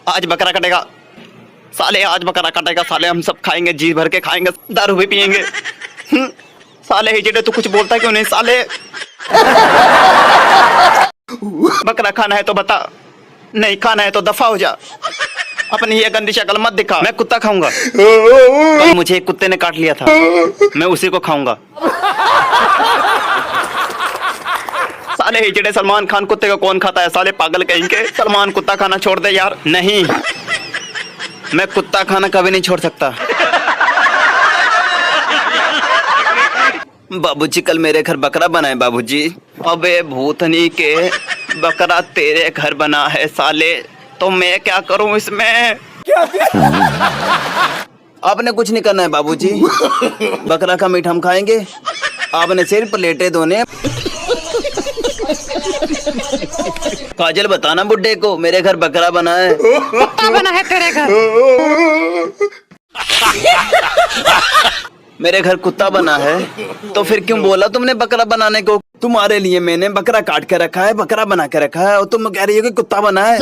आज बकरा कटेगा साले, आज बकरा कटेगा साले, हम सब खाएंगे, जी भर के खाएंगे, दारू भी पियेंगे। साले हिजड़े तू कुछ बोलता क्यों नहीं साले? बकरा खाना है तो बता, नहीं खाना है तो दफा हो जा। अपनी ये गंदी शक्ल मत दिखा। मैं कुत्ता खाऊंगा। तो मुझे एक कुत्ते ने काट लिया था, मैं उसी को खाऊंगा। साले हिजड़े सलमान खान कुत्ते को कौन खाता है साले, पागल कहीं के। सलमान कुत्ता खाना छोड़ दे यार। नहीं, मैं कुत्ता खाना कभी नहीं छोड़ सकता। बाबूजी कल मेरे घर बकरा बना है बाबूजी। अबे भूतनी के, बकरा तेरे घर बना है साले, तो मैं क्या करूं इसमें? आपने कुछ नहीं करना है बाबूजी, बकरा का मीट हम खाएंगे, आपने सिर्फ प्लेटें धोने। काजल बताना बुड्ढे को मेरे घर बकरा बना है। कुत्ता बना है तेरे घर। मेरे घर कुत्ता बना है, तो फिर क्यों बोला तुमने बकरा बनाने को? तुम्हारे लिए मैंने बकरा काट के रखा है, बकरा बना के रखा है, और तुम कह रही हो कि कुत्ता बना है।